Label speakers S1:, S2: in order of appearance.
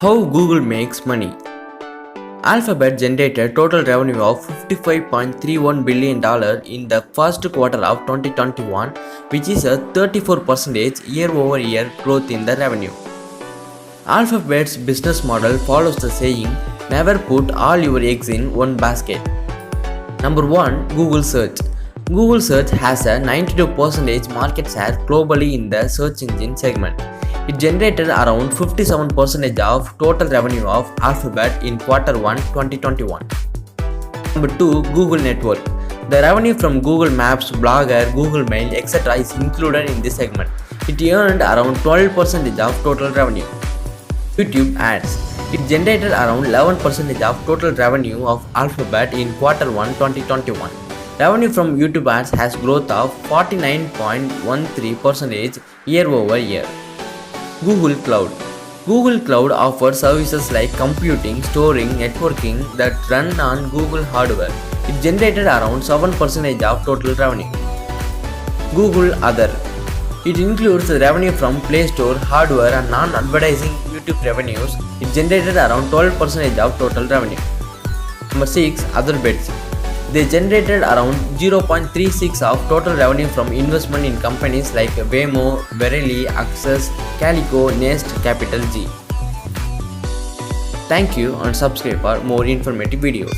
S1: How Google makes money. Alphabet generated total revenue of $55.31 billion in the first quarter of 2021, which is a 34% year-over-year growth in the revenue. Alphabet's business model follows the saying, never put all your eggs in one basket. Number 1. Google Search. Google Search has a 92% market share globally in the search engine segment. It generated around 57% of total revenue of Alphabet in Q1 2021. Number 2. Google Network. The revenue from Google Maps, Blogger, Google Mail, etc. is included in this segment. It earned around 12% of total revenue. YouTube Ads. It generated around 11% of total revenue of Alphabet in Q1 2021. Revenue from YouTube Ads has growth of 49.13% year over year. Google Cloud. Google Cloud offers services like computing, storing, networking that run on Google hardware. It generated around 7% of total revenue. Google Other. It includes the revenue from Play Store, hardware and non-advertising YouTube revenues. It generated around 12% of total revenue. Number 6. Other Bets. They generated around 0.36 of total revenue from investment in companies like Waymo, Verily, Access, Calico, Nest, Capital G. Thank you and subscribe for more informative videos.